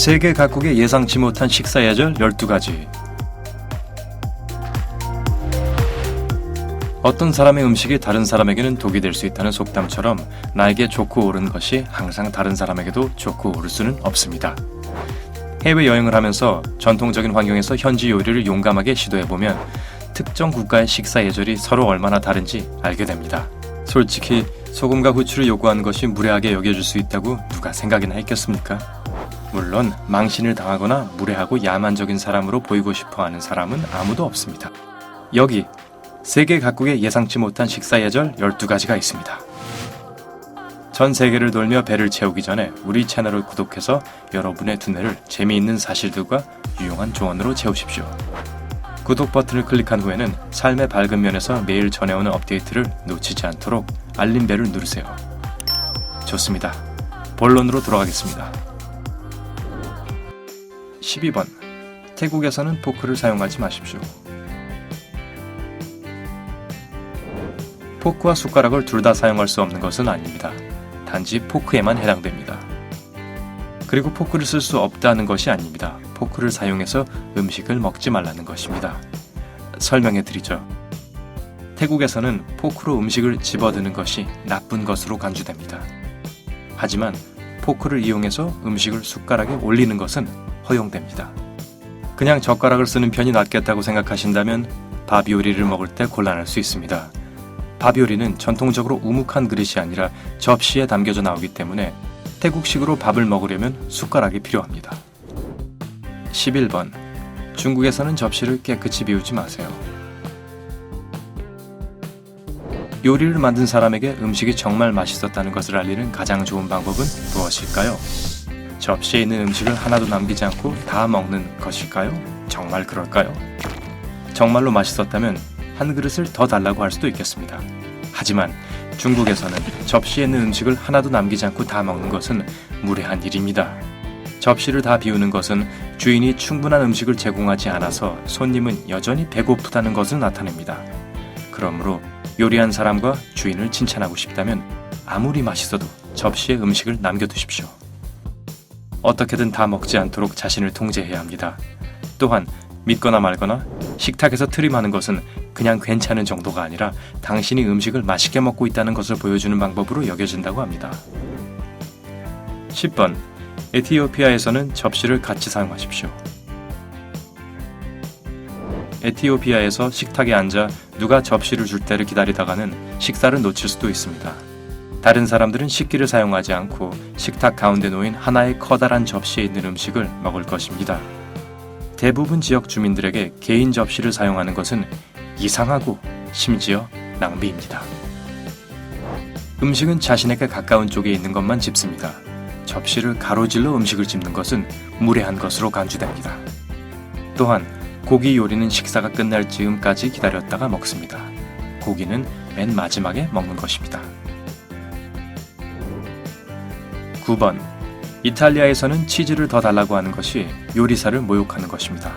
세계 각국의 예상치 못한 식사 예절 12가지. 어떤 사람의 음식이 다른 사람에게는 독이 될 수 있다는 속담처럼 나에게 좋고 옳은 것이 항상 다른 사람에게도 좋고 옳을 수는 없습니다. 해외여행을 하면서 전통적인 환경에서 현지 요리를 용감하게 시도해보면 특정 국가의 식사 예절이 서로 얼마나 다른지 알게 됩니다. 솔직히 소금과 후추를 요구하는 것이 무례하게 여겨질 수 있다고 누가 생각이나 했겠습니까? 물론 망신을 당하거나 무례하고 야만적인 사람으로 보이고 싶어하는 사람은 아무도 없습니다. 여기 세계 각국의 예상치 못한 식사 예절 12가지가 있습니다. 전 세계를 돌며 배를 채우기 전에 우리 채널을 구독해서 여러분의 두뇌를 재미있는 사실들과 유용한 조언으로 채우십시오. 구독 버튼을 클릭한 후에는 삶의 밝은 면에서 매일 전해오는 업데이트를 놓치지 않도록 알림벨을 누르세요. 좋습니다. 본론으로 돌아가겠습니다. 12번. 태국에서는 포크를 사용하지 마십시오. 포크와 숟가락을 둘 다 사용할 수 없는 것은 아닙니다. 단지 포크에만 해당됩니다. 그리고 포크를 쓸 수 없다는 것이 아닙니다. 포크를 사용해서 음식을 먹지 말라는 것입니다. 설명해 드리죠. 태국에서는 포크로 음식을 집어드는 것이 나쁜 것으로 간주됩니다. 하지만 포크를 이용해서 음식을 숟가락에 올리는 것은 허용됩니다. 그냥 젓가락을 쓰는 편이 낫겠다고 생각하신다면 밥 요리를 먹을 때 곤란할 수 있습니다. 밥 요리는 전통적으로 우묵한 그릇이 아니라 접시에 담겨져 나오기 때문에 태국식으로 밥을 먹으려면 숟가락이 필요합니다. 11번. 중국에서는 접시를 깨끗이 비우지 마세요. 요리를 만든 사람에게 음식이 정말 맛있었다는 것을 알리는 가장 좋은 방법은 무엇일까요? 접시에 있는 음식을 하나도 남기지 않고 다 먹는 것일까요? 정말 그럴까요? 정말로 맛있었다면 한 그릇을 더 달라고 할 수도 있겠습니다. 하지만 중국에서는 접시에 있는 음식을 하나도 남기지 않고 다 먹는 것은 무례한 일입니다. 접시를 다 비우는 것은 주인이 충분한 음식을 제공하지 않아서 손님은 여전히 배고프다는 것을 나타냅니다. 그러므로 요리한 사람과 주인을 칭찬하고 싶다면 아무리 맛있어도 접시에 음식을 남겨두십시오. 어떻게든 다 먹지 않도록 자신을 통제해야 합니다. 또한 믿거나 말거나 식탁에서 트림하는 것은 그냥 괜찮은 정도가 아니라 당신이 음식을 맛있게 먹고 있다는 것을 보여주는 방법으로 여겨진다고 합니다. 10번. 에티오피아에서는 접시를 같이 사용하십시오. 에티오피아에서 식탁에 앉아 누가 접시를 줄 때를 기다리다가는 식사를 놓칠 수도 있습니다. 다른 사람들은 식기를 사용하지 않고 식탁 가운데 놓인 하나의 커다란 접시에 있는 음식을 먹을 것입니다. 대부분 지역 주민들에게 개인 접시를 사용하는 것은 이상하고 심지어 낭비입니다. 음식은 자신에게 가까운 쪽에 있는 것만 집습니다. 접시를 가로질러 음식을 집는 것은 무례한 것으로 간주됩니다. 또한 고기 요리는 식사가 끝날 즈음까지 기다렸다가 먹습니다. 고기는 맨 마지막에 먹는 것입니다. 9번. 이탈리아에서는 치즈를 더 달라고 하는 것이 요리사를 모욕하는 것입니다.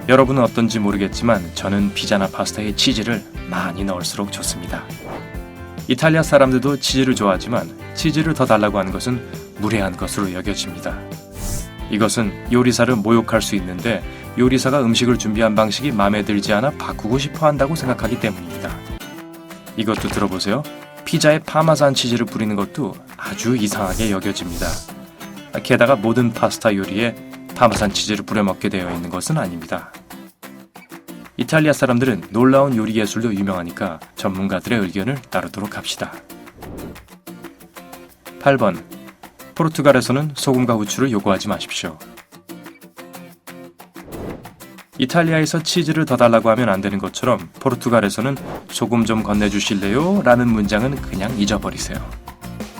여러분은 어떤지 모르겠지만 저는 피자나 파스타에 치즈를 많이 넣을수록 좋습니다. 이탈리아 사람들도 치즈를 좋아하지만 치즈를 더 달라고 하는 것은 무례한 것으로 여겨집니다. 이것은 요리사를 모욕할 수 있는데 요리사가 음식을 준비한 방식이 마음에 들지 않아 바꾸고 싶어 한다고 생각하기 때문입니다. 이것도 들어보세요. 피자에 파마산 치즈를 뿌리는 것도 아주 이상하게 여겨집니다. 게다가 모든 파스타 요리에 파마산 치즈를 뿌려 먹게 되어 있는 것은 아닙니다. 이탈리아 사람들은 놀라운 요리 예술로 유명하니까 전문가들의 의견을 따르도록 합시다. 8번. 포르투갈에서는 소금과 후추를 요구하지 마십시오. 이탈리아에서 치즈를 더 달라고 하면 안 되는 것처럼 포르투갈에서는 소금 좀 건네주실래요? 라는 문장은 그냥 잊어버리세요.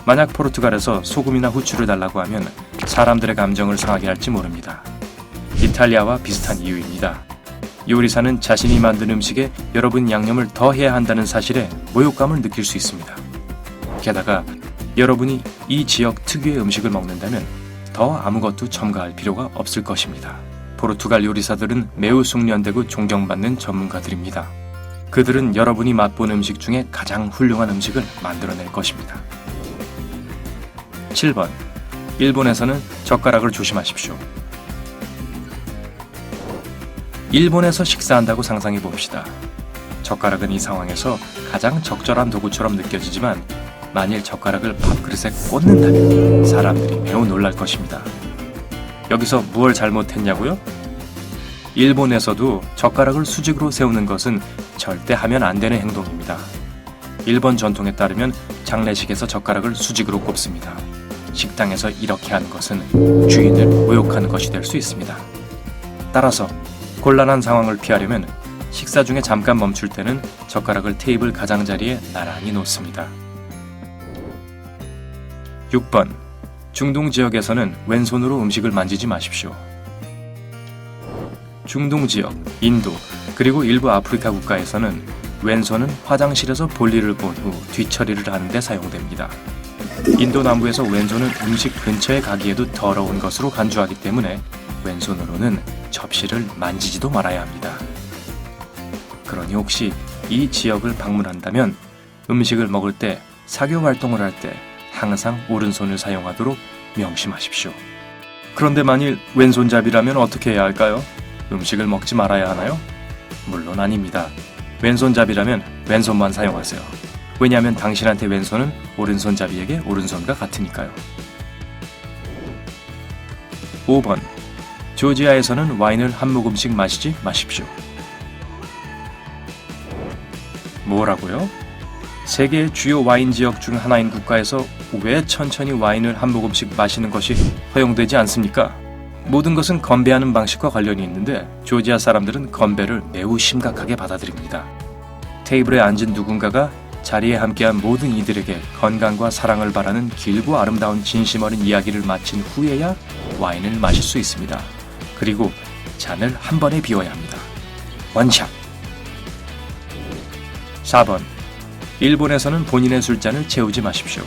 만약 포르투갈에서 소금이나 후추를 달라고 하면 사람들의 감정을 상하게 할지 모릅니다. 이탈리아와 비슷한 이유입니다. 요리사는 자신이 만든 음식에 여러분 양념을 더 해야 한다는 사실에 모욕감을 느낄 수 있습니다. 게다가 여러분이 이 지역 특유의 음식을 먹는다면 더 아무것도 첨가할 필요가 없을 것입니다. 포르투갈 요리사들은 매우 숙련되고 존경받는 전문가들입니다. 그들은 여러분이 맛본 음식 중에 가장 훌륭한 음식을 만들어낼 것입니다. 7번. 일본에서는 젓가락을 조심하십시오. 일본에서 식사한다고 상상해 봅시다. 젓가락은 이 상황에서 가장 적절한 도구처럼 느껴지지만 만일 젓가락을 밥그릇에 꽂는다면 사람들이 매우 놀랄 것입니다. 여기서 무엇을 잘못했냐고요? 일본에서도 젓가락을 수직으로 세우는 것은 절대 하면 안 되는 행동입니다. 일본 전통에 따르면 장례식에서 젓가락을 수직으로 꼽습니다. 식당에서 이렇게 하는 것은 주인을 모욕하는 것이 될 수 있습니다. 따라서 곤란한 상황을 피하려면 식사 중에 잠깐 멈출 때는 젓가락을 테이블 가장자리에 나란히 놓습니다. 6번. 중동 지역에서는 왼손으로 음식을 만지지 마십시오. 중동 지역, 인도, 그리고 일부 아프리카 국가에서는 왼손은 화장실에서 볼일을 본 후 뒤처리를 하는 데 사용됩니다. 인도 남부에서 왼손은 음식 근처에 가기에도 더러운 것으로 간주하기 때문에 왼손으로는 접시를 만지지도 말아야 합니다. 그러니 혹시 이 지역을 방문한다면 음식을 먹을 때, 사교 활동을 할 때 항상 오른손을 사용하도록 명심하십시오. 그런데 만일 왼손잡이라면 어떻게 해야 할까요? 음식을 먹지 말아야 하나요? 물론 아닙니다. 왼손잡이라면 왼손만 사용하세요. 왜냐하면 당신한테 왼손은 오른손잡이에게 오른손과 같으니까요. 5번. 조지아에서는 와인을 한 모금씩 마시지 마십시오. 뭐라고요? 세계의 주요 와인 지역 중 하나인 국가에서 왜 천천히 와인을 한 모금씩 마시는 것이 허용되지 않습니까? 모든 것은 건배하는 방식과 관련이 있는데 조지아 사람들은 건배를 매우 심각하게 받아들입니다. 테이블에 앉은 누군가가 자리에 함께한 모든 이들에게 건강과 사랑을 바라는 길고 아름다운 진심 어린 이야기를 마친 후에야 와인을 마실 수 있습니다. 그리고 잔을 한 번에 비워야 합니다. 원샷! 4번. 일본에서는 본인의 술잔을 채우지 마십시오.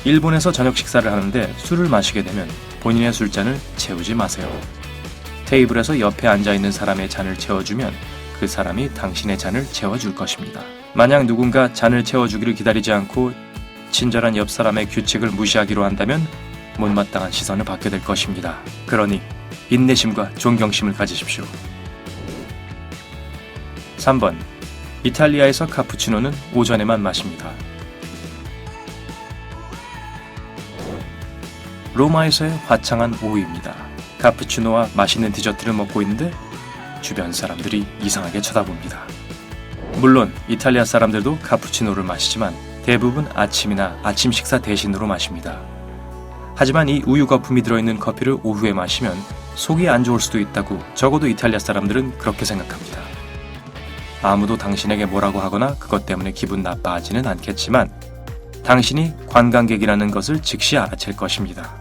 일본에서 저녁 식사를 하는데 술을 마시게 되면 본인의 술잔을 채우지 마세요. 테이블에서 옆에 앉아있는 사람의 잔을 채워주면 그 사람이 당신의 잔을 채워줄 것입니다. 만약 누군가 잔을 채워주기를 기다리지 않고 친절한 옆 사람의 규칙을 무시하기로 한다면 못마땅한 시선을 받게 될 것입니다. 그러니 인내심과 존경심을 가지십시오. 3번. 이탈리아에서 카푸치노는 오전에만 마십니다. 로마에서의 화창한 오후입니다. 카푸치노와 맛있는 디저트를 먹고 있는데 주변 사람들이 이상하게 쳐다봅니다. 물론 이탈리아 사람들도 카푸치노를 마시지만 대부분 아침이나 아침 식사 대신으로 마십니다. 하지만 이 우유 거품이 들어있는 커피를 오후에 마시면 속이 안 좋을 수도 있다고 적어도 이탈리아 사람들은 그렇게 생각합니다. 아무도 당신에게 뭐라고 하거나 그것 때문에 기분 나빠하지는 않겠지만 당신이 관광객이라는 것을 즉시 알아챌 것입니다.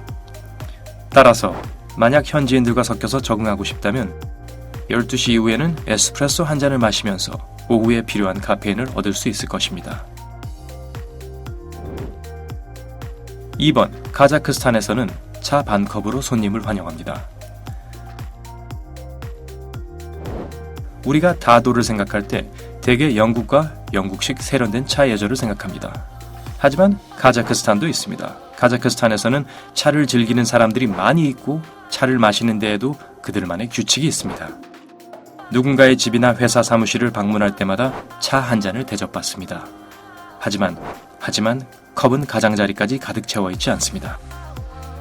따라서 만약 현지인들과 섞여서 적응하고 싶다면 12시 이후에는 에스프레소 한 잔을 마시면서 오후에 필요한 카페인을 얻을 수 있을 것입니다. 2번. 카자흐스탄에서는 차 반컵으로 손님을 환영합니다. 우리가 다도를 생각할 때 대개 영국과 영국식 세련된 차 예절을 생각합니다. 하지만 카자흐스탄도 있습니다. 카자흐스탄에서는 차를 즐기는 사람들이 많이 있고 차를 마시는 데에도 그들만의 규칙이 있습니다. 누군가의 집이나 회사 사무실을 방문할 때마다 차 한 잔을 대접받습니다. 하지만 컵은 가장자리까지 가득 채워 있지 않습니다.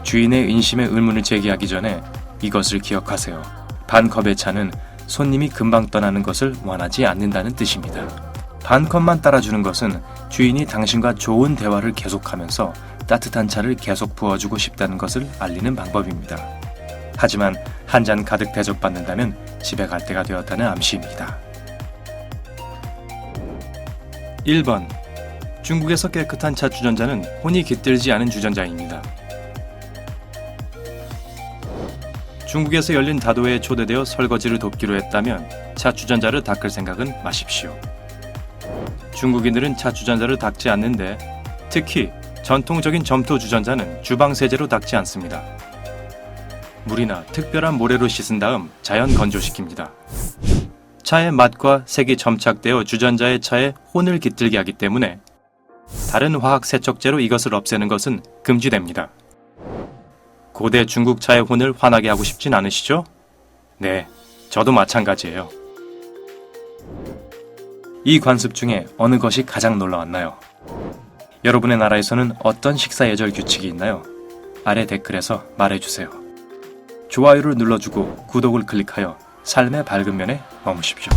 주인의 인심에 의문을 제기하기 전에 이것을 기억하세요. 반컵의 차는 손님이 금방 떠나는 것을 원하지 않는다는 뜻입니다. 반컵만 따라주는 것은 주인이 당신과 좋은 대화를 계속하면서 따뜻한 차를 계속 부어주고 싶다는 것을 알리는 방법입니다. 하지만 한 잔 가득 대접받는다면 집에 갈 때가 되었다는 암시입니다. 1번. 중국에서 깨끗한 차 주전자는 혼이 깃들지 않은 주전자입니다. 중국에서 열린 다도에 초대되어 설거지를 돕기로 했다면 차 주전자를 닦을 생각은 마십시오. 중국인들은 차 주전자를 닦지 않는데 특히 전통적인 점토 주전자는 주방 세제로 닦지 않습니다. 물이나 특별한 모래로 씻은 다음 자연 건조시킵니다. 차의 맛과 색이 점착되어 주전자의 차에 혼을 깃들게 하기 때문에 다른 화학 세척제로 이것을 없애는 것은 금지됩니다. 고대 중국차의 혼을 환하게 하고 싶진 않으시죠? 네, 저도 마찬가지예요. 이 관습 중에 어느 것이 가장 놀라웠나요? 여러분의 나라에서는 어떤 식사 예절 규칙이 있나요? 아래 댓글에서 말해주세요. 좋아요를 눌러주고 구독을 클릭하여 삶의 밝은 면에 머무십시오.